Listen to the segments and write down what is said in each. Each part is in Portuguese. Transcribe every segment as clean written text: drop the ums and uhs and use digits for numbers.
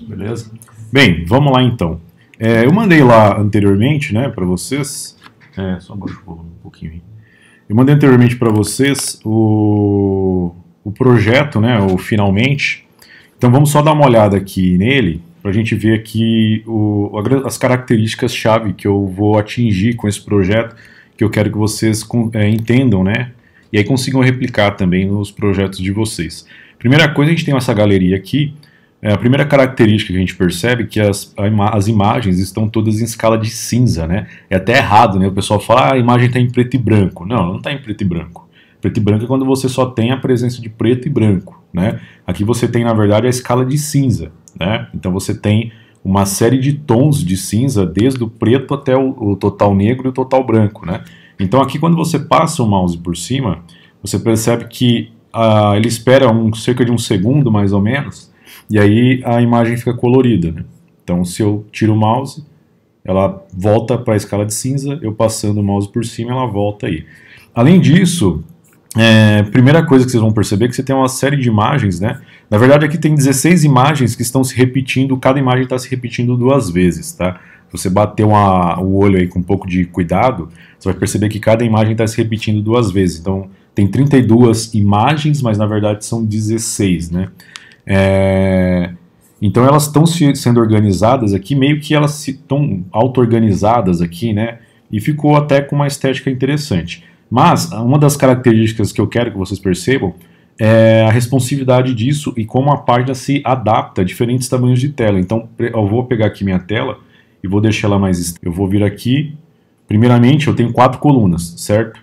Beleza? Bem, vamos lá então. Eu mandei lá anteriormente, né, para vocês. Só abaixa o volume um pouquinho aí. Eu mandei anteriormente para vocês o projeto, né, o finalmente. Então vamos só dar uma olhada aqui nele, para a gente ver aqui as características-chave que eu vou atingir com esse projeto, que eu quero que vocês entendam, né, e aí consigam replicar também nos projetos de vocês. Primeira coisa, a gente tem essa galeria aqui. A primeira característica que a gente percebe é que as imagens estão todas em escala de cinza, né? É até errado, né? O pessoal fala, a imagem está em preto e branco. Não, não está em preto e branco. Preto e branco é quando você só tem a presença de preto e branco, né? Aqui você tem, na verdade, a escala de cinza, né? Então você tem uma série de tons de cinza, desde o preto até o total negro e o total branco, né? Então aqui, quando você passa o mouse por cima, você percebe que ele espera cerca de um segundo, mais ou menos, e aí a imagem fica colorida, né? Então se eu tiro o mouse, ela volta para a escala de cinza, eu passando o mouse por cima, ela volta aí. Além disso, primeira coisa que vocês vão perceber é que você tem uma série de imagens, né? Na verdade aqui tem 16 imagens que estão se repetindo, cada imagem está se repetindo 2 vezes, tá? Se você bater o olho aí com um pouco de cuidado, você vai perceber que cada imagem está se repetindo 2 vezes. Então tem 32 imagens, mas na verdade são 16, né? Então elas estão sendo organizadas aqui, meio que elas estão auto-organizadas aqui, né? E ficou até com uma estética interessante. Mas uma das características que eu quero que vocês percebam é a responsividade disso e como a página se adapta a diferentes tamanhos de tela. Então eu vou pegar aqui minha tela e vou deixar ela mais... Eu vou vir aqui, primeiramente eu tenho 4 colunas, certo?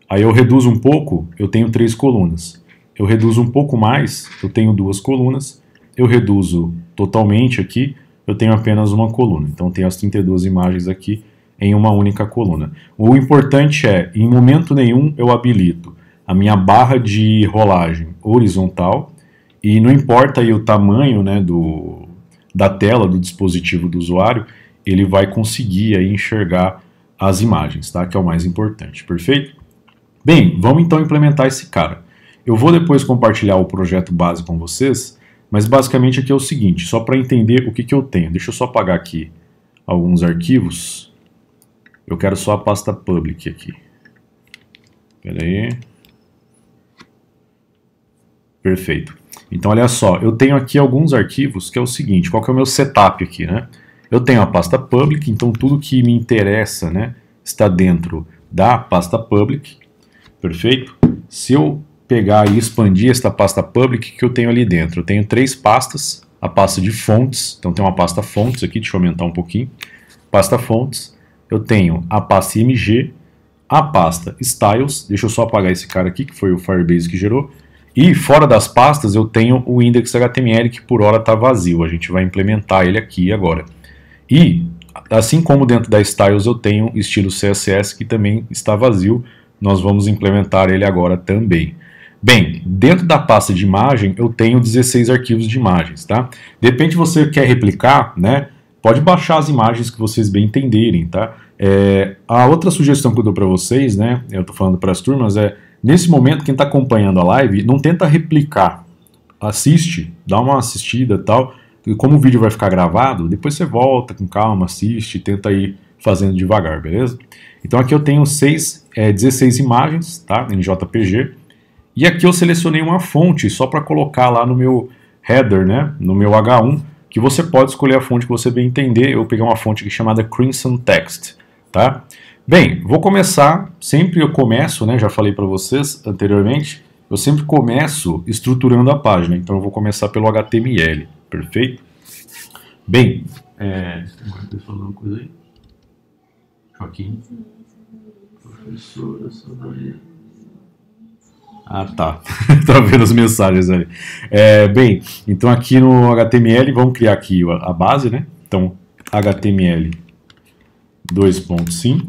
Aí eu reduzo um pouco, eu tenho 3 colunas. Eu reduzo um pouco mais, eu tenho 2 colunas. Eu reduzo totalmente aqui, eu tenho apenas uma coluna. Então eu tenho as 32 imagens aqui em uma única coluna. O importante é, em momento nenhum eu habilito a minha barra de rolagem horizontal, e não importa aí o tamanho, né, da tela do dispositivo do usuário, ele vai conseguir aí enxergar as imagens, tá? Que é o mais importante, perfeito? Bem, vamos então implementar esse cara. Eu vou depois compartilhar o projeto base com vocês, mas basicamente aqui é o seguinte, só para entender o que eu tenho. Deixa eu só apagar aqui alguns arquivos. Eu quero só a pasta public aqui. Espera aí. Perfeito. Então olha só, eu tenho aqui alguns arquivos que é o seguinte, qual que é o meu setup aqui, né? Eu tenho a pasta public, então tudo que me interessa, né, está dentro da pasta public. Perfeito? Se eu pegar e expandir esta pasta public que eu tenho ali dentro, eu tenho 3 pastas, a pasta de fontes, então tem uma pasta fontes aqui, deixa eu aumentar um pouquinho, pasta fontes, eu tenho a pasta img, a pasta styles, deixa eu só apagar esse cara aqui, que foi o Firebase que gerou, e fora das pastas eu tenho o index.html, que por hora está vazio, a gente vai implementar ele aqui agora. E, assim como dentro da styles eu tenho estilo CSS, que também está vazio, nós vamos implementar ele agora também. Bem, dentro da pasta de imagem eu tenho 16 arquivos de imagens, tá? De repente você quer replicar, né? Pode baixar as imagens que vocês bem entenderem, tá? A outra sugestão que eu dou para vocês, né? Eu estou falando para as turmas, nesse momento quem está acompanhando a live, não tenta replicar, assiste, dá uma assistida e tal, e como o vídeo vai ficar gravado, depois você volta com calma, assiste, tenta ir fazendo devagar, beleza? Então aqui eu tenho 16 imagens, tá? Em JPG. E aqui eu selecionei uma fonte só para colocar lá no meu header, né, no meu H1, que você pode escolher a fonte que você bem entender. Eu peguei uma fonte aqui chamada Crimson Text, tá? Bem, vou começar, sempre eu começo, né, já falei para vocês anteriormente, eu sempre começo estruturando a página, então eu vou começar pelo HTML, perfeito? Bem, deixa eu falar uma coisa aí. Joaquim. Professora Sabrina. Ah, tá. Tá vendo as mensagens ali. Bem, então aqui no HTML, vamos criar aqui a base, né? Então, HTML 2.5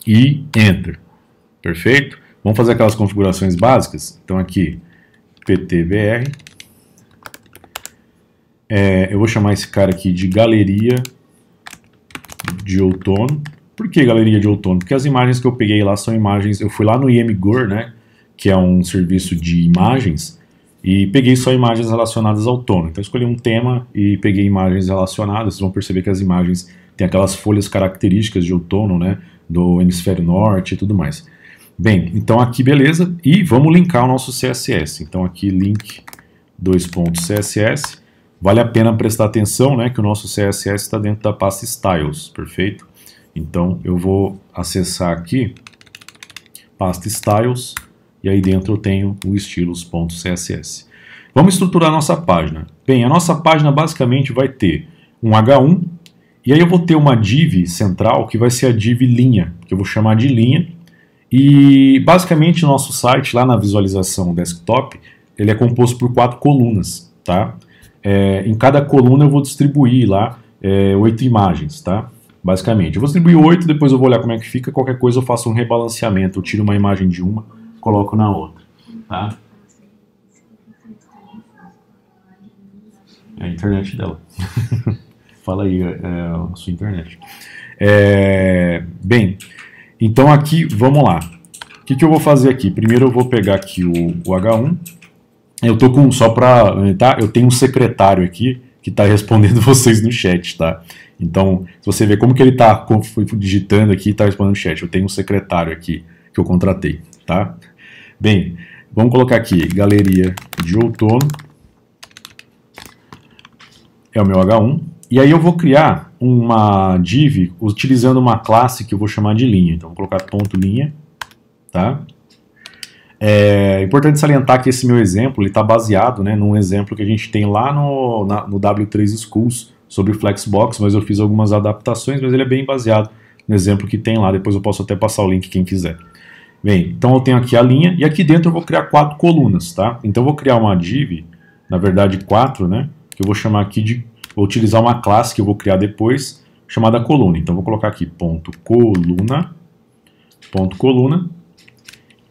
e Enter. Perfeito? Vamos fazer aquelas configurações básicas. Então aqui, PTBR. Eu vou chamar esse cara aqui de Galeria de Outono. Por que Galeria de Outono? Porque as imagens que eu peguei lá são imagens... Eu fui lá no IMgur, né? Que é um serviço de imagens, e peguei só imagens relacionadas ao outono. Então escolhi um tema e peguei imagens relacionadas. Vocês vão perceber que as imagens têm aquelas folhas características de outono, né, do hemisfério norte e tudo mais. Bem, então aqui beleza, e vamos linkar o nosso CSS. Então aqui link .css. Vale a pena prestar atenção, né, que o nosso CSS está dentro da pasta Styles, perfeito? Então eu vou acessar aqui, pasta Styles, e aí dentro eu tenho o estilos.css. Vamos estruturar a nossa página. Bem, a nossa página basicamente vai ter um H1, e aí eu vou ter uma div central, que vai ser a div linha, que eu vou chamar de linha, e basicamente o nosso site, lá na visualização desktop, ele é composto por 4 colunas, tá? Em cada coluna eu vou distribuir lá 8 imagens, tá? Basicamente, eu vou distribuir 8, depois eu vou olhar como é que fica, qualquer coisa eu faço um rebalanceamento, eu tiro uma imagem de uma, coloco na outra, tá? É a internet dela. Fala aí, a sua internet. Bem, então aqui, vamos lá. O que eu vou fazer aqui? Primeiro eu vou pegar aqui o H1. Eu tô com, só pra, tá? Eu tenho um secretário aqui que tá respondendo vocês no chat, tá? Então, se você ver como que ele tá digitando aqui e tá respondendo no chat, eu tenho um secretário aqui que eu contratei, tá? Bem, vamos colocar aqui, galeria de outono. É o meu H1. E aí eu vou criar uma div utilizando uma classe que eu vou chamar de linha. Então, vou colocar ponto linha, tá? É importante salientar que esse meu exemplo está baseado, né, num exemplo que a gente tem lá no W3 Schools sobre Flexbox, mas eu fiz algumas adaptações, mas ele é bem baseado no exemplo que tem lá. Depois eu posso até passar o link quem quiser. Bem, então eu tenho aqui a linha, e aqui dentro eu vou criar 4 colunas, tá? Então eu vou criar uma div, na verdade 4, né, que eu vou chamar aqui de, vou utilizar uma classe que eu vou criar depois, chamada coluna. Então eu vou colocar aqui ponto coluna,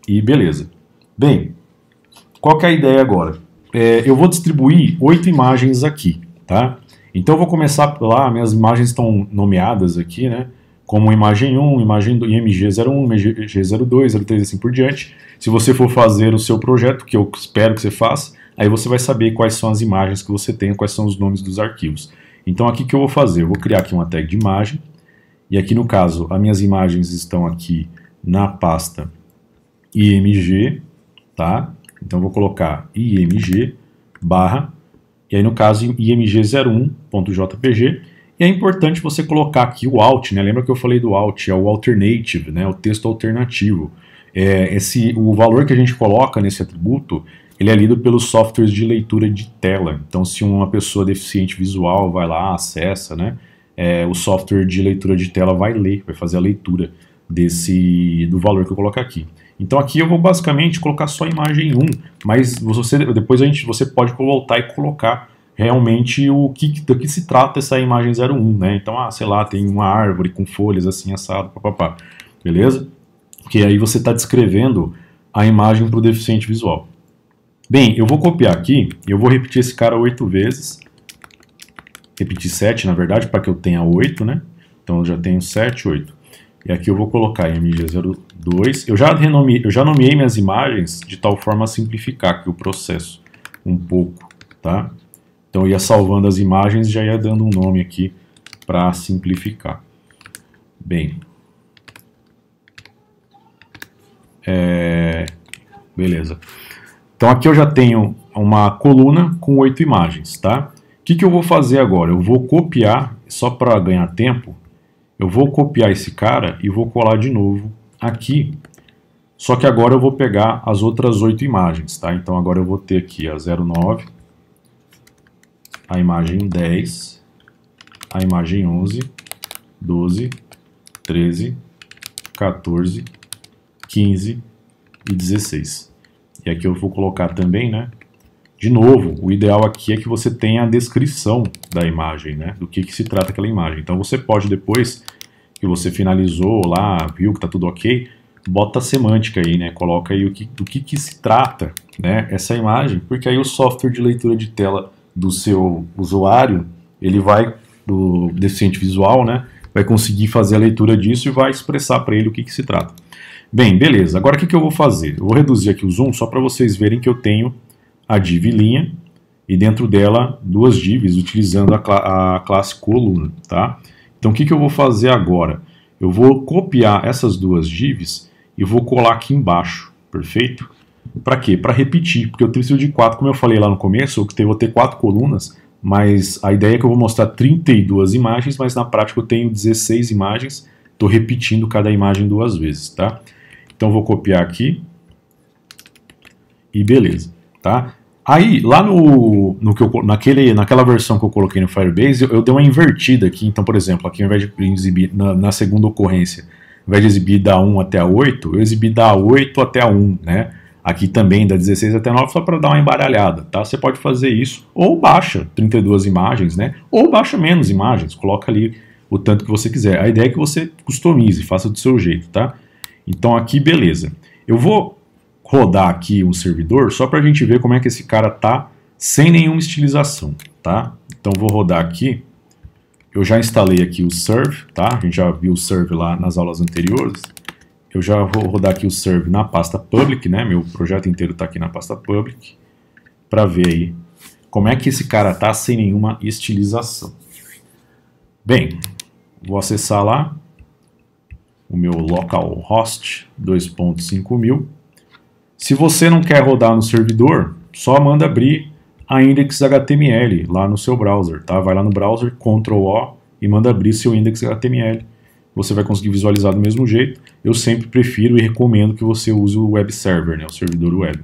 e beleza. Bem, qual que é a ideia agora? Eu vou distribuir 8 imagens aqui, tá? Então eu vou começar lá, minhas imagens estão nomeadas aqui, né? Como imagem 1, imagem IMG01, IMG02, 03 e assim por diante. Se você for fazer o seu projeto, que eu espero que você faça, aí você vai saber quais são as imagens que você tem, quais são os nomes dos arquivos. Então aqui o que eu vou fazer? Eu vou criar aqui uma tag de imagem, e aqui no caso, as minhas imagens estão aqui na pasta IMG, tá? Então eu vou colocar IMG barra, e aí no caso IMG01.jpg, e é importante você colocar aqui o alt, né? Lembra que eu falei do alt, é o alternative, né? O texto alternativo. O valor que a gente coloca nesse atributo, ele é lido pelos softwares de leitura de tela. Então se uma pessoa deficiente visual vai lá, acessa, né? O software de leitura de tela vai ler, vai fazer a leitura do valor que eu coloco aqui. Então aqui eu vou basicamente colocar só a imagem 1, mas depois você pode voltar e colocar realmente do que se trata essa imagem 01, né? Então, sei lá, tem uma árvore com folhas assim, assado, papapá, beleza? Porque aí você está descrevendo a imagem para o deficiente visual. Bem, eu vou copiar aqui, e eu vou repetir esse cara 8 vezes, repetir 7 na verdade, para que eu tenha 8, né? Então eu já tenho 7, 8. E aqui eu vou colocar IMG02. Eu já nomeei minhas imagens de tal forma a simplificar aqui o processo um pouco, tá? Então eu ia salvando as imagens e já ia dando um nome aqui para simplificar. Bem. Beleza. Então aqui eu já tenho uma coluna com 8 imagens, tá? O que eu vou fazer agora? Eu vou copiar, só para ganhar tempo, eu vou copiar esse cara e vou colar de novo aqui. Só que agora eu vou pegar as outras 8 imagens, tá? Então agora eu vou ter aqui a 09, a imagem 10, a imagem 11, 12, 13, 14, 15 e 16. E aqui eu vou colocar também, né? De novo, o ideal aqui é que você tenha a descrição da imagem, né? Do que se trata aquela imagem. Então você pode, depois que você finalizou lá, viu que tá tudo ok, bota a semântica aí, né? Coloca aí do que se trata, né? Essa imagem, porque aí o software de leitura de tela do seu usuário, ele vai, do deficiente visual, né? Vai conseguir fazer a leitura disso e vai expressar para ele o que se trata. Bem, beleza. Agora o que eu vou fazer? Eu vou reduzir aqui o zoom só para vocês verem que eu tenho a div linha e dentro dela duas divs utilizando a classe coluna, tá? Então o que eu vou fazer agora? Eu vou copiar essas duas divs e vou colar aqui embaixo, perfeito? Para quê? Para repetir, porque eu preciso de 4, como eu falei lá no começo, eu vou ter 4 colunas, mas a ideia é que eu vou mostrar 32 imagens, mas na prática eu tenho 16 imagens, estou repetindo cada imagem 2 vezes, tá? Então eu vou copiar aqui e beleza, tá? Aí, lá naquela versão que eu coloquei no Firebase, eu dei uma invertida aqui. Então, por exemplo, aqui ao invés de exibir na segunda ocorrência, ao invés de exibir da 1 até a 8, eu exibi da 8 até a 1, né? Aqui também da 16 até a 9, só para dar uma embaralhada, tá? Você pode fazer isso, ou baixa 32 imagens, né? Ou baixa menos imagens, coloca ali o tanto que você quiser. A ideia é que você customize, faça do seu jeito, tá? Então aqui, beleza. Eu vou rodar aqui um servidor só para a gente ver como é que esse cara tá sem nenhuma estilização, tá? Então vou rodar aqui. Eu já instalei aqui o serve, tá? A gente já viu o serve lá nas aulas anteriores. Eu já vou rodar aqui o serve na pasta public, né? Meu projeto inteiro está aqui na pasta public, para ver aí como é que esse cara tá sem nenhuma estilização. Bem, vou acessar lá o meu localhost 2.5000. Se você não quer rodar no servidor, só manda abrir a index.html lá no seu browser, tá? Vai lá no browser, Ctrl+O e manda abrir seu index.html. Você vai conseguir visualizar do mesmo jeito. Eu sempre prefiro e recomendo que você use o web server, né, o servidor web.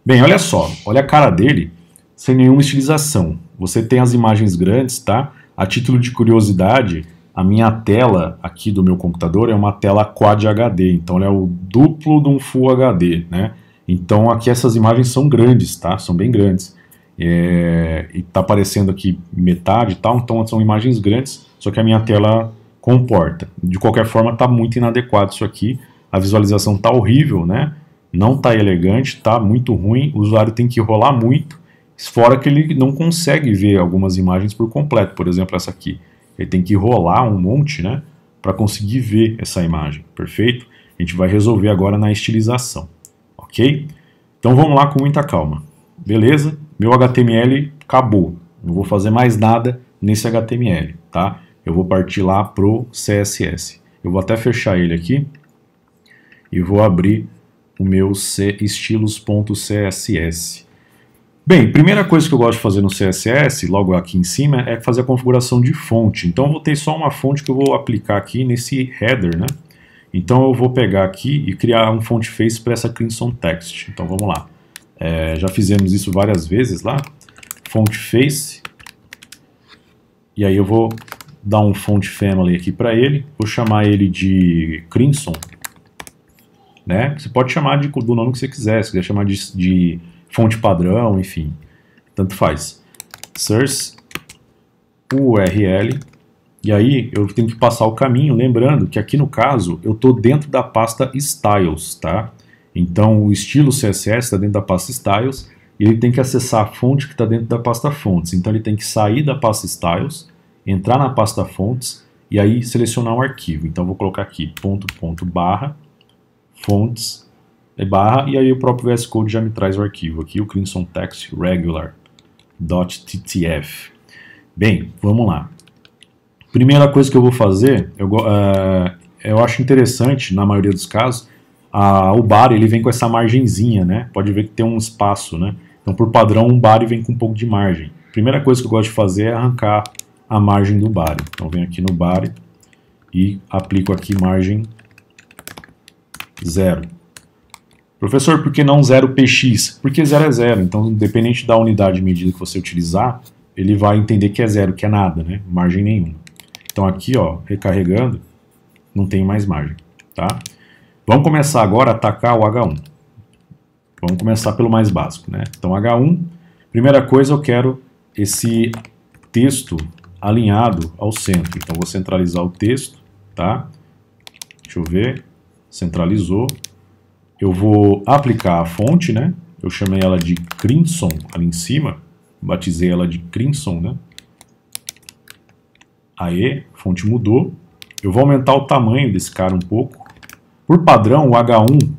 Bem, olha só, olha a cara dele, sem nenhuma estilização. Você tem as imagens grandes, tá? A título de curiosidade, a minha tela aqui do meu computador é uma tela Quad HD, então ela é o duplo de um Full HD, né? Então aqui essas imagens são grandes, tá? São bem grandes. E tá aparecendo aqui metade e tal, então são imagens grandes, só que a minha tela comporta. De qualquer forma, está muito inadequado isso aqui. A visualização está horrível, né? Não está elegante, está muito ruim. O usuário tem que rolar muito, fora que ele não consegue ver algumas imagens por completo. Por exemplo, essa aqui. Ele tem que rolar um monte, né? Para conseguir ver essa imagem. Perfeito? A gente vai resolver agora na estilização. Ok? Então vamos lá com muita calma. Beleza? Meu HTML acabou. Não vou fazer mais nada nesse HTML, tá? Eu vou partir lá pro CSS. Eu vou até fechar ele aqui e vou abrir o meu estilos.css. Bem, primeira coisa que eu gosto de fazer no CSS, logo aqui em cima, é fazer a configuração de fonte. Então eu vou ter só uma fonte que eu vou aplicar aqui nesse header, né? Então eu vou pegar aqui e criar um font face para essa Crimson Text. Então vamos lá. Já fizemos isso várias vezes lá. Font face. E aí eu vou dar um font family aqui para ele, vou chamar ele de Crimson, né? Você pode chamar do nome que você quiser, se quiser chamar de fonte padrão, enfim, tanto faz. Source URL, e aí eu tenho que passar o caminho, lembrando que aqui no caso eu estou dentro da pasta Styles, tá? Então o estilo CSS está dentro da pasta Styles e ele tem que acessar a fonte que está dentro da pasta Fontes, então ele tem que sair da pasta Styles, entrar na pasta fontes e aí selecionar um arquivo. Então vou colocar aqui /, fontes, barra, e aí o próprio VS Code já me traz o arquivo aqui, o Crimson Text regular.ttf. Bem, vamos lá. Primeira coisa que eu vou fazer, eu acho interessante, na maioria dos casos, o body ele vem com essa margenzinha, né? Pode ver que tem um espaço, né? Então por padrão um body vem com um pouco de margem. Primeira coisa que eu gosto de fazer é arrancar a margem do body. Então venho aqui no body e aplico aqui margem 0. Professor, por que não 0px? Porque 0 é 0, então independente da unidade de medida que você utilizar, ele vai entender que é 0, que é nada, né? Margem nenhuma. Então aqui, ó, recarregando, não tem mais margem, tá? Vamos começar agora a atacar o H1. Vamos começar pelo mais básico, né? Então H1, primeira coisa eu quero esse texto alinhado ao centro. Então vou centralizar o texto, tá? Deixa eu ver, centralizou. Eu vou aplicar a fonte, né? Eu chamei ela de Crimson ali em cima, batizei ela de Crimson, né? Aí, a fonte mudou. Eu vou aumentar o tamanho desse cara um pouco. Por padrão, o H1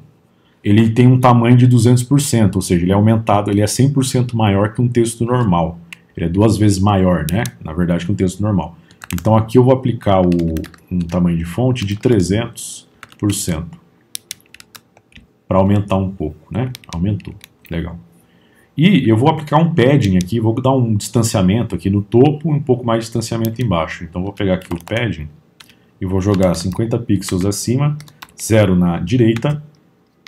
ele tem um tamanho de 200%, ou seja, ele é aumentado, ele é 100% maior que um texto normal. Ele é 2 vezes maior, né? Na verdade, que um texto normal. Então aqui eu vou aplicar um tamanho de fonte de 300%. Para aumentar um pouco, né? Aumentou. Legal. E eu vou aplicar um padding aqui, vou dar um distanciamento aqui no topo e um pouco mais de distanciamento embaixo. Então vou pegar aqui o padding e vou jogar 50 pixels acima, 0 na direita,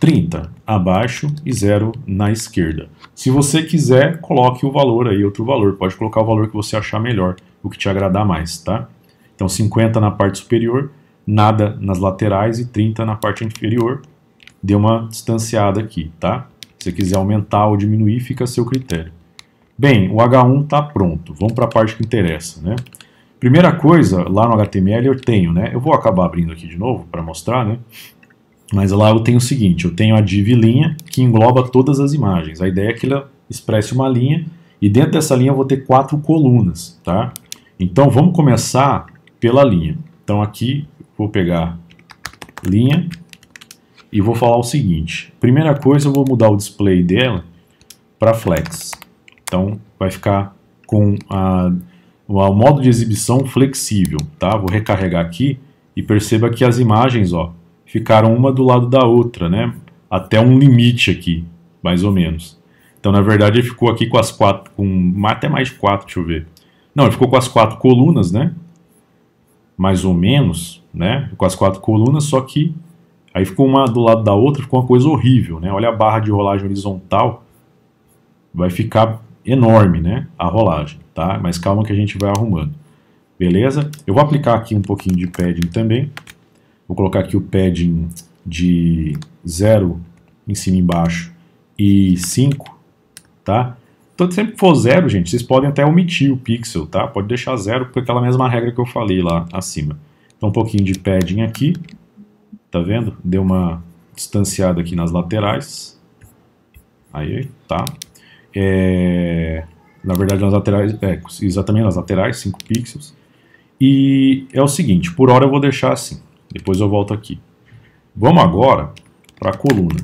30 abaixo e 0 na esquerda. Se você quiser, coloque o valor aí, outro valor. Pode colocar o valor que você achar melhor, o que te agradar mais, tá? Então 50 na parte superior, nada nas laterais e 30 na parte inferior. Deu uma distanciada aqui, tá? Se você quiser aumentar ou diminuir, fica a seu critério. Bem, o H1 está pronto. Vamos para a parte que interessa, né? Primeira coisa, lá no HTML eu tenho, né? Eu vou acabar abrindo aqui de novo para mostrar, né? Mas lá eu tenho o seguinte, eu tenho a div linha que engloba todas as imagens. A ideia é que ela expresse uma linha e dentro dessa linha eu vou ter 4 colunas, tá? Então vamos começar pela linha. Então aqui vou pegar linha e vou falar o seguinte. Primeira coisa, eu vou mudar o display dela para flex. Então vai ficar com o modo de exibição flexível, tá? Vou recarregar aqui e perceba que as imagens, ó, ficaram uma do lado da outra, né? Até um limite aqui, mais ou menos. Então, na verdade, ele ficou aqui com as 4, com até mais de 4, deixa eu ver. Não, ele ficou com as 4 colunas, né? Mais ou menos, né? Com as 4 colunas, só que aí ficou uma do lado da outra, ficou uma coisa horrível, né? Olha a barra de rolagem horizontal, vai ficar enorme, né? A rolagem, tá? Mas calma que a gente vai arrumando. Beleza? Eu vou aplicar aqui um pouquinho de padding também. Vou colocar aqui o padding de 0 em cima e embaixo e 5, tá? Então, sempre que for 0, gente, vocês podem até omitir o pixel, tá? Pode deixar 0 por aquela mesma regra que eu falei lá acima. Então, um pouquinho de padding aqui, tá vendo? Deu uma distanciada aqui nas laterais. Aí, tá? Na verdade, nas laterais, exatamente nas laterais, 5 pixels. E é o seguinte, por hora eu vou deixar assim. Depois eu volto aqui. Vamos agora para a coluna.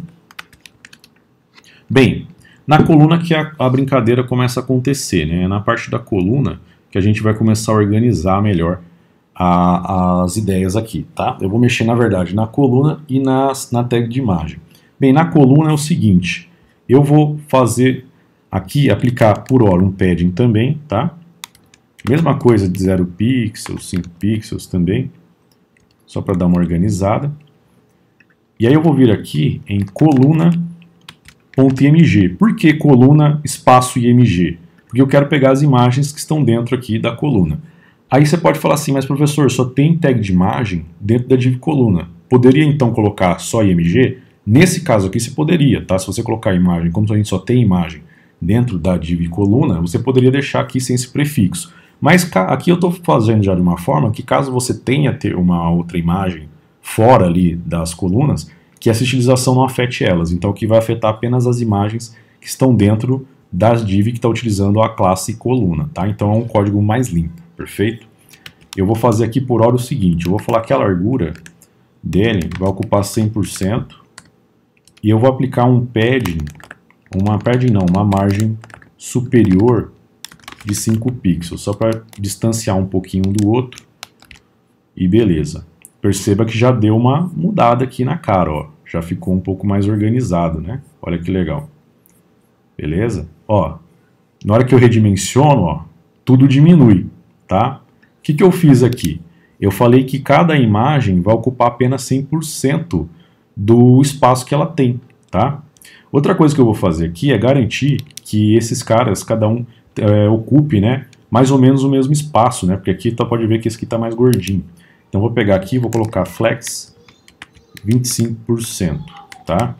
Bem, na coluna que a brincadeira começa a acontecer, né? É na parte da coluna que a gente vai começar a organizar melhor as ideias aqui, tá? Eu vou mexer, na verdade, na coluna e na tag de imagem. Bem, na coluna é o seguinte, eu vou fazer aqui, aplicar por hora um padding também, tá? Mesma coisa de 0 pixels, 5 pixels também. Só para dar uma organizada. E aí eu vou vir aqui em coluna.img. Por que coluna espaço img? Porque eu quero pegar as imagens que estão dentro aqui da coluna. Aí você pode falar assim, mas professor, só tem tag de imagem dentro da div coluna. Poderia então colocar só img? Nesse caso aqui você poderia, tá? Se você colocar a imagem, como a gente só tem imagem dentro da div coluna, você poderia deixar aqui sem esse prefixo. Mas aqui eu estou fazendo já de uma forma que caso você tenha ter uma outra imagem fora ali das colunas, que essa estilização não afete elas. Então o que vai afetar apenas as imagens que estão dentro das div que está utilizando a classe coluna, tá? Então é um código mais limpo, perfeito? Eu vou fazer aqui por hora o seguinte, eu vou falar que a largura dele vai ocupar 100% e eu vou aplicar um padding, uma margem superior de 5 pixels, só para distanciar um pouquinho um do outro, e beleza. Perceba que já deu uma mudada aqui na cara, ó. Já ficou um pouco mais organizado, né? Olha que legal. Beleza? Ó, na hora que eu redimensiono, ó, tudo diminui, tá? O que eu fiz aqui? Eu falei que cada imagem vai ocupar apenas 100% do espaço que ela tem, tá? Outra coisa que eu vou fazer aqui é garantir que esses caras, cada um ocupe, né, mais ou menos o mesmo espaço, né, porque aqui pode ver que esse aqui está mais gordinho. Então vou pegar aqui e vou colocar flex 25%, tá?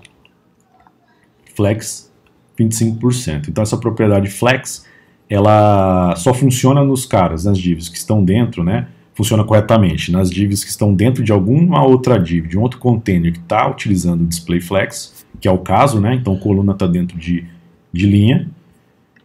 Flex 25%. Então essa propriedade flex, ela só funciona nos caras, nas divs que estão dentro, né, funciona corretamente. Nas divs que estão dentro de alguma outra div, de um outro container que está utilizando o display flex, que é o caso, né, então coluna está dentro de linha.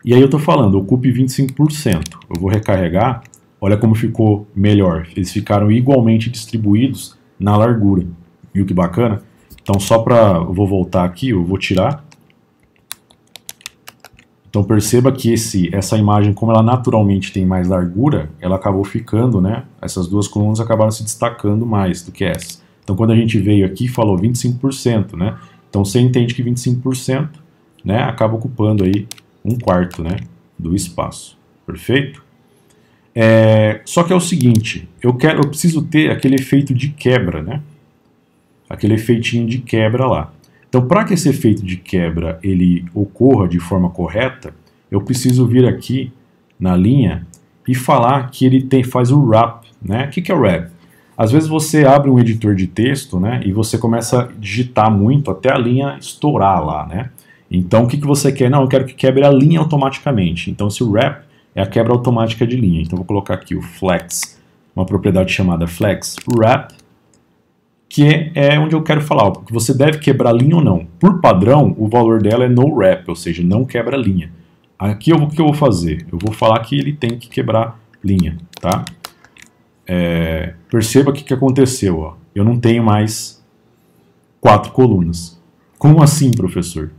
E aí eu estou falando, ocupe 25%. Eu vou recarregar, olha como ficou melhor. Eles ficaram igualmente distribuídos na largura. Viu que bacana? Então só para, eu vou voltar aqui, eu vou tirar. Então perceba que essa imagem, como ela naturalmente tem mais largura, ela acabou ficando, né? Essas duas colunas acabaram se destacando mais do que essa. Então quando a gente veio aqui falou 25%, né? Então você entende que 25%, né, acaba ocupando aí 1/4, né, do espaço. Perfeito? Só que é o seguinte, eu preciso ter aquele efeito de quebra, né? Aquele efeitinho de quebra lá. Então, para que esse efeito de quebra ele ocorra de forma correta, eu preciso vir aqui na linha e falar que ele faz o wrap, né? O que é o wrap? Às vezes você abre um editor de texto, né, e você começa a digitar muito até a linha estourar lá, né? Então, o que você quer? Não, eu quero que quebre a linha automaticamente. Então, se o wrap é a quebra automática de linha. Então, eu vou colocar aqui o flex, uma propriedade chamada flex wrap, que é onde eu quero falar, que você deve quebrar a linha ou não. Por padrão, o valor dela é no wrap, ou seja, não quebra a linha. Aqui o que eu vou fazer? Eu vou falar que ele tem que quebrar linha, tá? Perceba o que aconteceu, ó. Eu não tenho mais 4 colunas. Como assim, professor?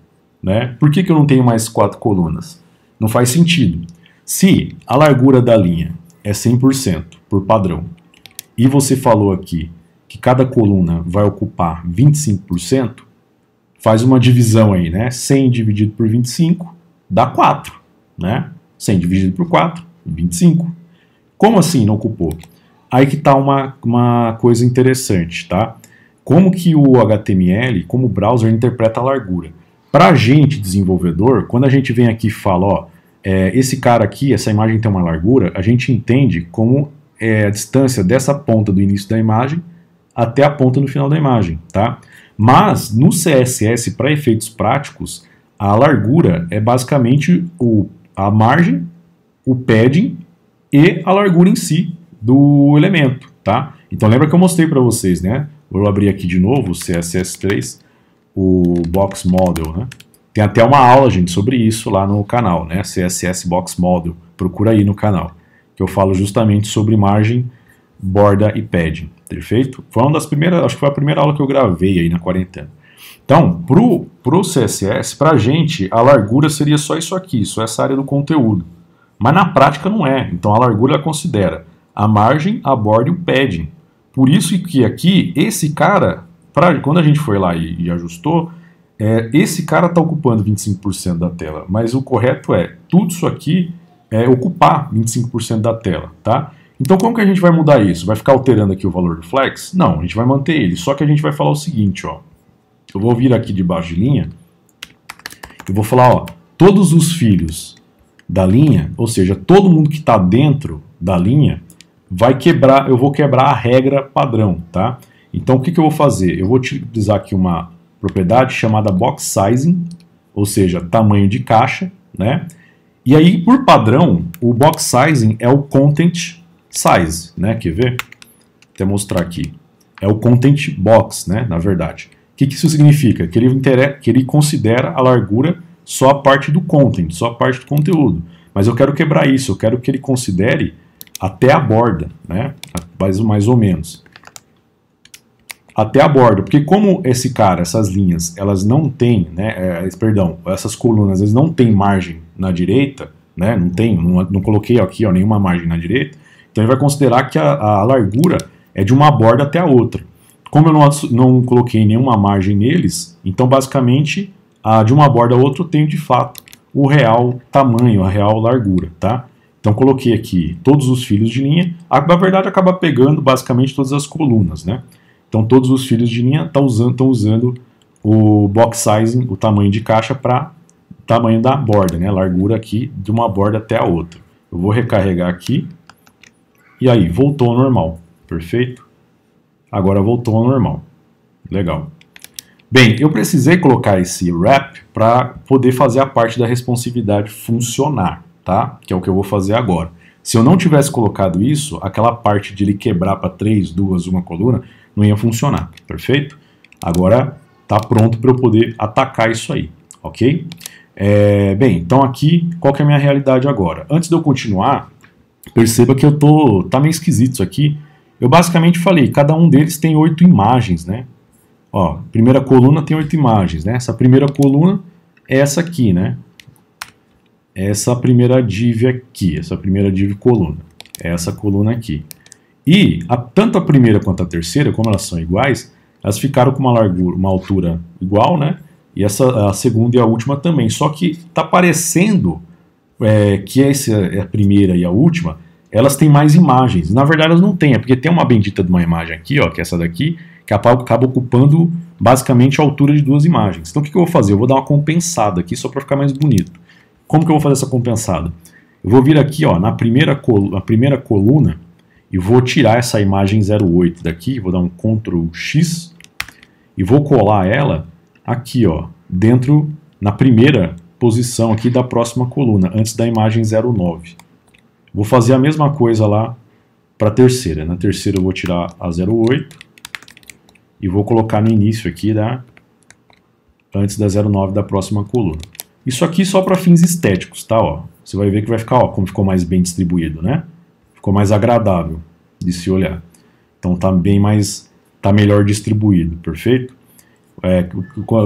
Né? Por que eu não tenho mais 4 colunas? Não faz sentido. Se a largura da linha é 100% por padrão, e você falou aqui que cada coluna vai ocupar 25%, faz uma divisão aí, né? 100 dividido por 25 dá 4, né? 100 dividido por 4, 25. Como assim não ocupou? Aí que está uma coisa interessante, tá? Como que o HTML, como o browser, interpreta a largura? Para a gente, desenvolvedor, quando a gente vem aqui e fala, ó, esse cara aqui, essa imagem tem uma largura, a gente entende como a distância dessa ponta do início da imagem até a ponta no final da imagem, tá? Mas no CSS, para efeitos práticos, a largura é basicamente a margem, o padding e a largura em si do elemento, tá? Então lembra que eu mostrei para vocês, né? Vou abrir aqui de novo o CSS3, o Box Model, né? Tem até uma aula, gente, sobre isso lá no canal, né? CSS Box Model, procura aí no canal, que eu falo justamente sobre margem, borda e padding, perfeito? Foi uma das primeiras, acho que foi a primeira aula que eu gravei aí na quarentena. Então, pro CSS, pra gente, a largura seria só isso aqui, só essa área do conteúdo. Mas na prática não é. Então a largura ela considera a margem, a borda e o padding. Por isso que aqui, esse cara, quando a gente foi lá e ajustou, esse cara está ocupando 25% da tela. Mas o correto é, tudo isso aqui ocupar 25% da tela, tá? Então como que a gente vai mudar isso? Vai ficar alterando aqui o valor do flex? Não, a gente vai manter ele. Só que a gente vai falar o seguinte, ó. Eu vou vir aqui debaixo de linha. Eu vou falar, ó, todos os filhos da linha, ou seja, todo mundo que está dentro da linha, vai quebrar, eu vou quebrar a regra padrão, tá? Então o que eu vou fazer? Eu vou utilizar aqui uma propriedade chamada box sizing, ou seja, tamanho de caixa, né? E aí, por padrão, o box sizing é o content size, né? Quer ver? Vou até mostrar aqui. É o content box, né? Na verdade. O que isso significa? Que ele considera a largura só a parte do content, só a parte do conteúdo. Mas eu quero quebrar isso, eu quero que ele considere até a borda, né? Mais ou menos. Até a borda, porque como esse cara, essas linhas, elas não têm, né? Perdão, essas colunas, eles não têm margem na direita, né? Não coloquei aqui, ó, nenhuma margem na direita. Então ele vai considerar que a largura é de uma borda até a outra. Como eu não coloquei nenhuma margem neles, então basicamente de uma borda a outra eu tenho de fato o real tamanho, a real largura, tá? Então coloquei aqui todos os filhos de linha, na verdade acaba pegando basicamente todas as colunas, né? Então todos os filhos de linha estão usando o box sizing, o tamanho de caixa, para tamanho da borda, né? Largura aqui de uma borda até a outra. Eu vou recarregar aqui e aí voltou ao normal, perfeito? Agora voltou ao normal, legal. Bem, eu precisei colocar esse wrap para poder fazer a parte da responsividade funcionar, tá? Que é o que eu vou fazer agora. Se eu não tivesse colocado isso, aquela parte de ele quebrar para 3, 2, uma coluna, não ia funcionar, perfeito? Agora está pronto para eu poder atacar isso aí, ok? Bem, então aqui, qual que é a minha realidade agora? Antes de eu continuar, perceba que tá meio esquisito isso aqui. Eu basicamente falei, cada um deles tem 8 imagens, né? Ó, primeira coluna tem 8 imagens, né? Essa primeira coluna é essa aqui, né? Essa primeira div aqui, essa primeira div coluna. É essa coluna aqui. E tanto a primeira quanto a terceira, como elas são iguais, elas ficaram com uma largura, uma altura igual, né? E a segunda e a última também. Só que tá parecendo que essa é a primeira e a última, elas têm mais imagens. Na verdade elas não têm, é porque tem uma bendita de uma imagem aqui, ó, que é essa daqui, que acaba ocupando basicamente a altura de 2 imagens. Então o que eu vou fazer? Eu vou dar uma compensada aqui só para ficar mais bonito. Como que eu vou fazer essa compensada? Eu vou vir aqui, ó, na primeira coluna e vou tirar essa imagem 08 daqui, vou dar um Ctrl X e vou colar ela aqui, ó, dentro, na primeira posição aqui da próxima coluna, antes da imagem 09. Vou fazer a mesma coisa lá para a terceira. Na terceira eu vou tirar a 08 e vou colocar no início aqui, antes da 09 da próxima coluna. Isso aqui só para fins estéticos, tá? Ó. Você vai ver que vai ficar, ó, como ficou mais bem distribuído, né? Ficou mais agradável de se olhar. Então tá melhor distribuído, perfeito?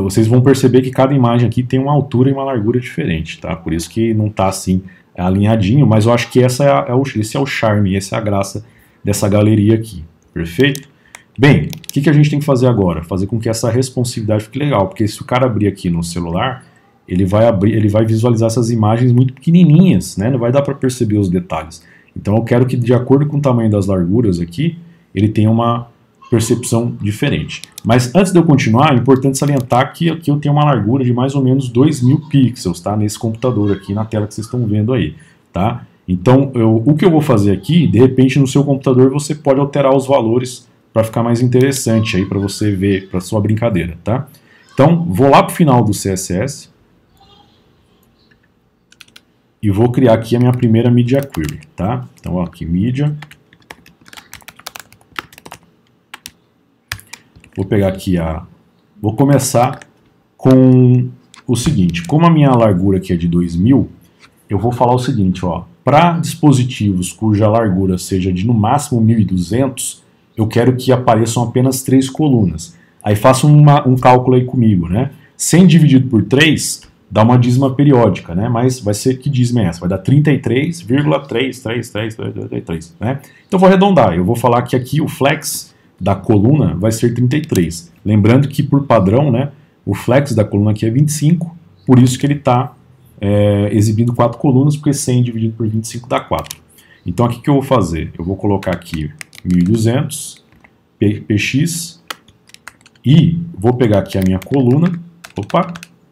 Vocês vão perceber que cada imagem aqui tem uma altura e uma largura diferente, tá? Por isso que não tá assim alinhadinho, mas eu acho que esse é o charme, essa é a graça dessa galeria aqui, perfeito? Bem, o que a gente tem que fazer agora? Fazer com que essa responsividade fique legal, porque se o cara abrir aqui no celular, ele vai visualizar essas imagens muito pequenininhas, né? Não vai dar para perceber os detalhes. Então eu quero que, de acordo com o tamanho das larguras aqui, ele tenha uma percepção diferente. Mas antes de eu continuar, é importante salientar que aqui eu tenho uma largura de mais ou menos 2000 pixels, tá? Nesse computador aqui, na tela que vocês estão vendo aí, tá? Então, o que eu vou fazer aqui, de repente no seu computador você pode alterar os valores para ficar mais interessante aí para você ver, para sua brincadeira, tá? Então, vou lá para o final do CSS e vou criar aqui a minha primeira Media Query, tá? Então, ó, aqui, Media. Vou pegar aqui vou começar com o seguinte, como a minha largura aqui é de 2000, eu vou falar o seguinte, ó, para dispositivos cuja largura seja de no máximo 1200, eu quero que apareçam apenas 3 colunas. Aí faça um cálculo aí comigo, né? 100 dividido por 3 dá uma dízima periódica, né? Mas vai ser, que dízima é essa? Vai dar 33,33333, né? Então vou arredondar, eu vou falar que aqui o flex da coluna vai ser 33. Lembrando que por padrão, né, o flex da coluna aqui é 25, por isso que ele está exibindo 4 colunas, porque 100 dividido por 25 dá 4. Então aqui que eu vou fazer? Eu vou colocar aqui 1200 px e vou pegar aqui a minha coluna,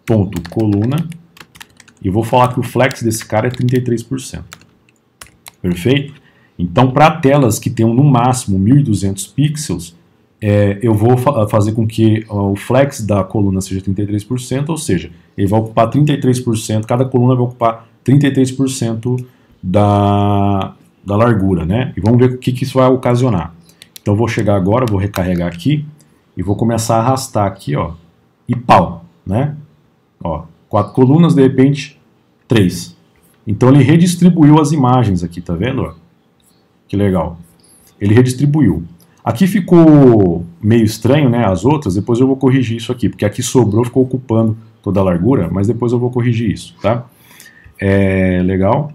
ponto coluna, e vou falar que o flex desse cara é 33%. Perfeito? Então, para telas que tenham no máximo 1200 pixels, eu vou fazer com que o flex da coluna seja 33%, ou seja, ele vai ocupar 33%, cada coluna vai ocupar 33% da largura, né? E vamos ver o que isso vai ocasionar. Então, eu vou chegar agora, vou recarregar aqui, e vou começar a arrastar aqui, ó, e pau, né? Ó, 4 colunas, de repente, 3. Então, ele redistribuiu as imagens aqui, tá vendo, ó? Que legal. Ele redistribuiu. Aqui ficou meio estranho, né, as outras, depois eu vou corrigir isso aqui, porque aqui sobrou, ficou ocupando toda a largura, mas depois eu vou corrigir isso, tá? Legal.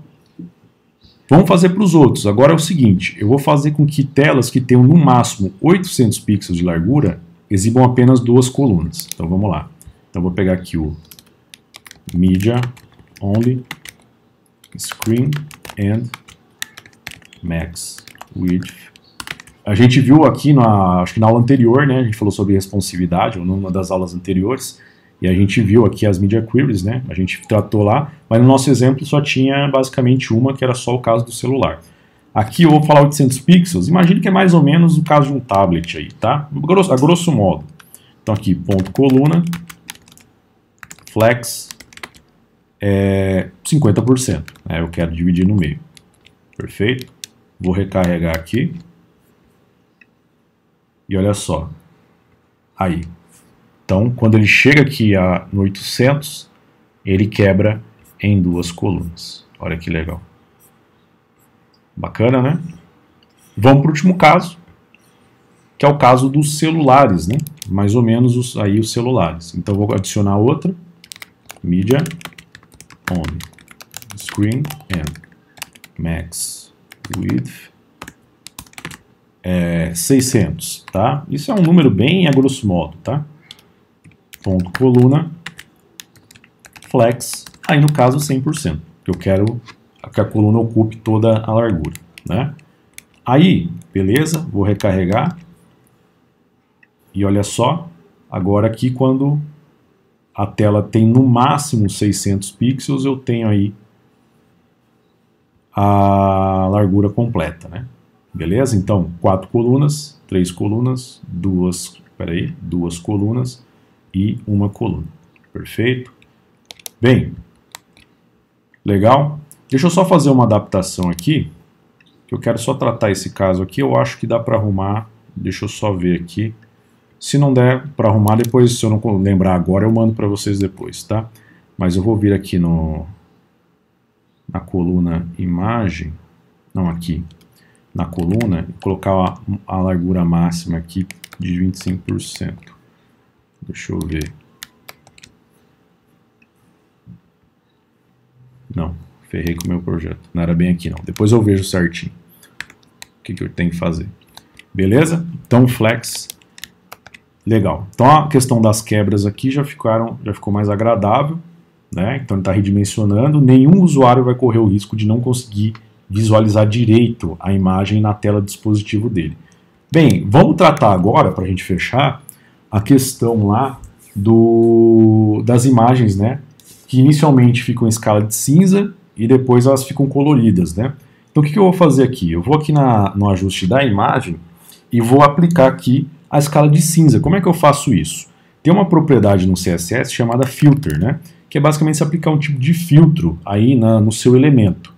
Vamos fazer para os outros. Agora é o seguinte, eu vou fazer com que telas que tenham no máximo 800 pixels de largura exibam apenas 2 colunas. Então vamos lá. Então vou pegar aqui o Media Only Screen and Max Width. A gente viu aqui, acho que na aula anterior, né, a gente falou sobre responsividade, ou numa das aulas anteriores, e a gente viu aqui as Media Queries, né, a gente tratou lá, mas no nosso exemplo só tinha basicamente uma, que era só o caso do celular. Aqui eu vou falar 800 pixels, imagine que é mais ou menos o caso de um tablet aí, tá? A grosso modo. Então aqui, ponto coluna, flex, 50%, né, eu quero dividir no meio. Perfeito? Vou recarregar aqui. E olha só. Aí. Então, quando ele chega aqui no 800, ele quebra em 2 colunas. Olha que legal. Bacana, né? Vamos para o último caso, que é o caso dos celulares, né? mais ou menos aí os celulares. Então vou adicionar outra, Media On, Screen and Max Width 600, tá? Isso é um número bem a grosso modo, tá? Ponto coluna, flex, aí no caso 100%, que eu quero que a coluna ocupe toda a largura, né? Aí, beleza, vou recarregar, e olha só, agora aqui quando a tela tem no máximo 600 pixels, eu tenho aí a largura completa, né? Beleza? Então, 4 colunas, 3 colunas, duas colunas e uma coluna. Perfeito? Bem, legal? Deixa eu só fazer uma adaptação aqui, que eu quero só tratar esse caso aqui, eu acho que dá para arrumar, deixa eu só ver aqui. Se não der para arrumar depois, se eu não lembrar agora, eu mando para vocês depois, tá? Mas eu vou vir aqui na coluna imagem, não aqui, na coluna, e colocar a largura máxima aqui de 25%. Deixa eu ver. Não, ferrei com o meu projeto. Não era bem aqui não. Depois eu vejo certinho o que eu tenho que fazer. Beleza? Então flex. Legal. Então a questão das quebras aqui já ficou mais agradável, né? Então ele está redimensionando. Nenhum usuário vai correr o risco de não conseguir visualizar direito a imagem na tela do dispositivo dele. Bem, vamos tratar agora, para a gente fechar, a questão lá das imagens, né? Que inicialmente ficam em escala de cinza e depois elas ficam coloridas, né? Então o que eu vou fazer aqui? Eu vou aqui no ajuste da imagem e vou aplicar aqui a escala de cinza. Como é que eu faço isso? Tem uma propriedade no CSS chamada filter, né? Que é basicamente se aplicar um tipo de filtro aí no seu elemento.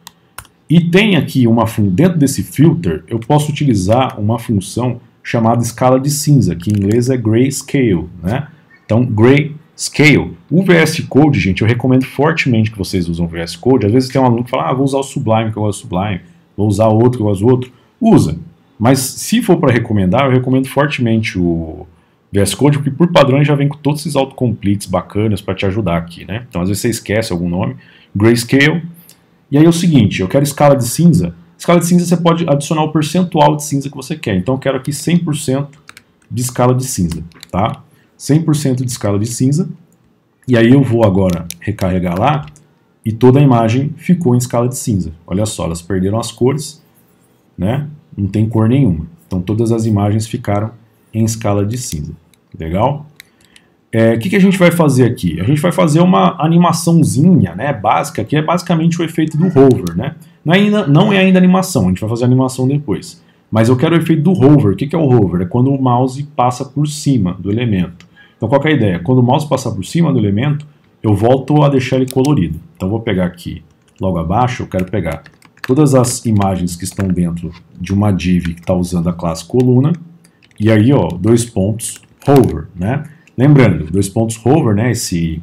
E tem aqui dentro desse filter, eu posso utilizar uma função chamada escala de cinza, que em inglês é grayscale, né? Então, grayscale. O VS Code, gente, eu recomendo fortemente que vocês usem o VS Code. Às vezes tem um aluno que fala, vou usar o Sublime, que eu gosto do Sublime, vou usar outro, que eu gosto do outro. Usa. Mas se for para recomendar, eu recomendo fortemente o VS Code, porque por padrão ele já vem com todos esses autocompletes bacanas para te ajudar aqui, né? Então, às vezes você esquece algum nome. Grayscale. E aí é o seguinte, eu quero escala de cinza. Escala de cinza você pode adicionar o percentual de cinza que você quer. Então eu quero aqui 100% de escala de cinza, tá? 100% de escala de cinza. E aí eu vou agora recarregar lá e toda a imagem ficou em escala de cinza. Olha só, elas perderam as cores, né? Não tem cor nenhuma. Então todas as imagens ficaram em escala de cinza. Legal? O que a gente vai fazer aqui? A gente vai fazer uma animaçãozinha, né, básica, que é basicamente o efeito do hover, né? Não é ainda animação, a gente vai fazer a animação depois. Mas eu quero o efeito do hover. O que é o hover? É quando o mouse passa por cima do elemento. Então qual que é a ideia? Quando o mouse passar por cima do elemento, eu volto a deixar ele colorido. Então eu vou pegar aqui, logo abaixo, eu quero pegar todas as imagens que estão dentro de uma div que está usando a classe coluna, e aí, ó, 2 pontos hover, né? Lembrando, 2 pontos hover, né, esse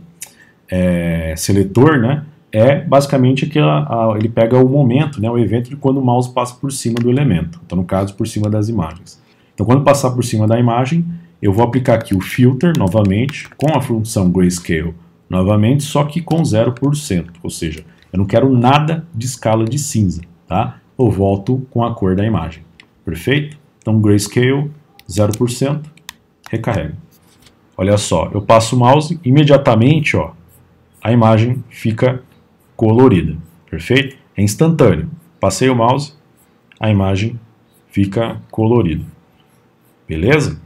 seletor, né, é basicamente que ele pega o momento, né, o evento de quando o mouse passa por cima do elemento. Então, no caso, por cima das imagens. Então, quando passar por cima da imagem, eu vou aplicar aqui o filter novamente, com a função grayscale novamente, só que com 0%. Ou seja, eu não quero nada de escala de cinza, tá? Eu volto com a cor da imagem. Perfeito? Então, grayscale 0%, recarrego. Olha só, eu passo o mouse, imediatamente, ó, a imagem fica colorida, perfeito? É instantâneo. Passei o mouse, a imagem fica colorida. Beleza?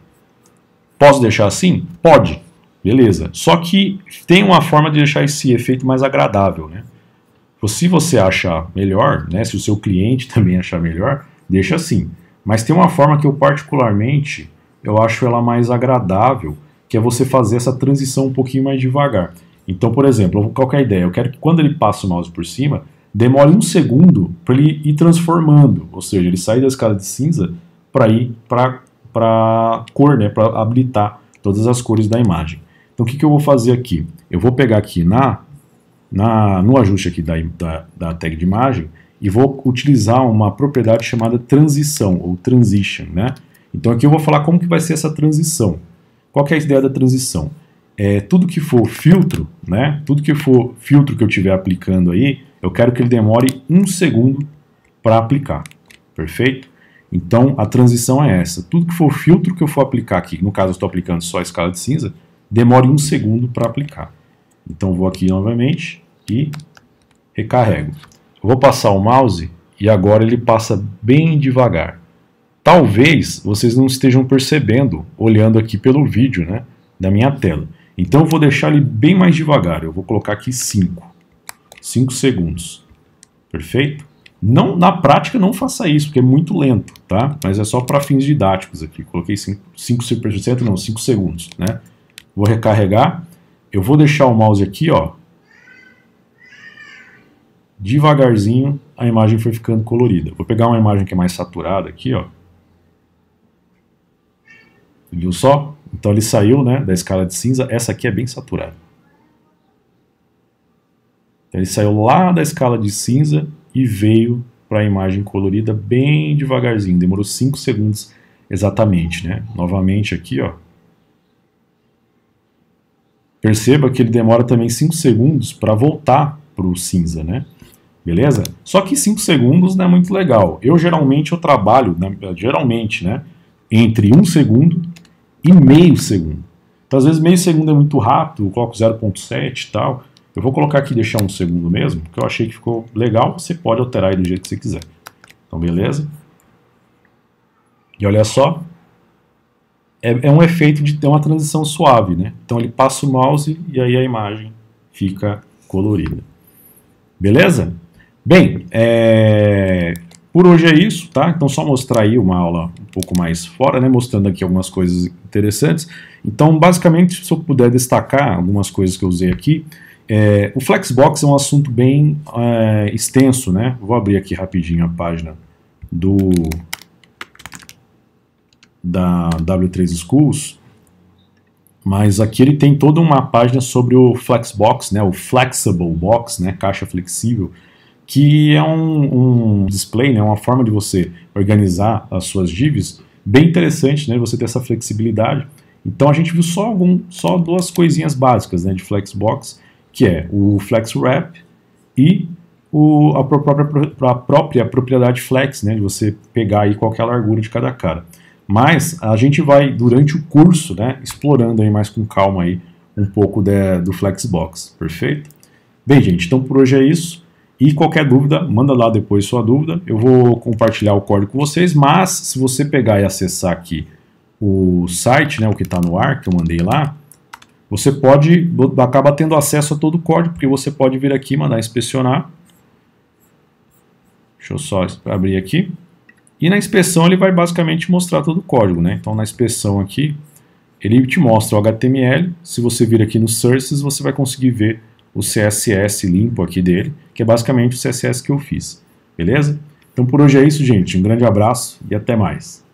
Posso deixar assim? Pode. Beleza. Só que tem uma forma de deixar esse efeito mais agradável, né? Se você achar melhor, né, se o seu cliente também achar melhor, deixa assim. Mas tem uma forma que eu particularmente, eu acho ela mais agradável, que é você fazer essa transição um pouquinho mais devagar. Então, por exemplo, qual que é a ideia? Eu quero que quando ele passa o mouse por cima, demore 1 segundo para ele ir transformando, ou seja, ele sair da escala de cinza para ir para cor, né, para habilitar todas as cores da imagem. Então, o que eu vou fazer aqui? Eu vou pegar aqui no ajuste aqui da tag de imagem e vou utilizar uma propriedade chamada transição, ou transition, né? Então, aqui eu vou falar como que vai ser essa transição. Qual que é a ideia da transição? Tudo que for filtro, né? Tudo que for filtro que eu estiver aplicando aí, eu quero que ele demore 1 segundo para aplicar. Perfeito? Então, a transição é essa. Tudo que for filtro que eu for aplicar aqui, no caso eu estou aplicando só a escala de cinza, demore 1 segundo para aplicar. Então, vou aqui novamente e recarrego. Eu vou passar o mouse e agora ele passa bem devagar. Talvez vocês não estejam percebendo, olhando aqui pelo vídeo, né, da minha tela. Então, eu vou deixar ele bem mais devagar. Eu vou colocar aqui 5 segundos. Perfeito? Não, na prática não faça isso, porque é muito lento, tá? Mas é só para fins didáticos aqui. Coloquei 5 segundos, né? Vou recarregar. Eu vou deixar o mouse aqui, ó. Devagarzinho, a imagem foi ficando colorida. Vou pegar uma imagem que é mais saturada aqui, ó. Viu só? Então ele saiu, né, da escala de cinza. Essa aqui é bem saturada. Então, ele saiu lá da escala de cinza e veio para a imagem colorida bem devagarzinho. Demorou 5 segundos exatamente, né? Novamente aqui, ó. Perceba que ele demora também 5 segundos para voltar para o cinza, né? Beleza? Só que 5 segundos não é muito legal. Eu geralmente trabalho, né, entre 1 segundo e meio segundo. Então, às vezes meio segundo é muito rápido, eu coloco 0.7 e tal. Eu vou colocar aqui e deixar 1 segundo mesmo, porque eu achei que ficou legal. Você pode alterar aí do jeito que você quiser. Então, beleza? E olha só. É um efeito de ter uma transição suave, né? Então ele passa o mouse e aí a imagem fica colorida. Beleza? Bem, por hoje é isso, tá? Então só mostrar aí uma aula um pouco mais fora, né? Mostrando aqui algumas coisas interessantes. Então, basicamente, se eu puder destacar algumas coisas que eu usei aqui, o Flexbox é um assunto bem extenso, né? Vou abrir aqui rapidinho a página da W3 Schools, mas aqui ele tem toda uma página sobre o Flexbox, né, o Flexible Box, né, caixa flexível, que é um display, né, uma forma de você organizar as suas divs, bem interessante, né, você ter essa flexibilidade. Então a gente viu só duas coisinhas básicas, né, de Flexbox, que é o FlexWrap e a própria propriedade Flex, né, de você pegar aí qualquer largura de cada cara. Mas a gente vai, durante o curso, né, explorando aí mais com calma aí um pouco do Flexbox, perfeito? Bem, gente, então por hoje é isso. E qualquer dúvida, manda lá depois sua dúvida. Eu vou compartilhar o código com vocês, mas se você pegar e acessar aqui o site, né, o que está no ar, que eu mandei lá, você acaba tendo acesso a todo o código, porque você pode vir aqui e mandar inspecionar. Deixa eu só abrir aqui. E na inspeção ele vai basicamente mostrar todo o código, né? Então na inspeção aqui, ele te mostra o HTML. Se você vir aqui no Sources, você vai conseguir ver o CSS limpo aqui dele, que é basicamente o CSS que eu fiz. Beleza? Então por hoje é isso, gente. Um grande abraço e até mais.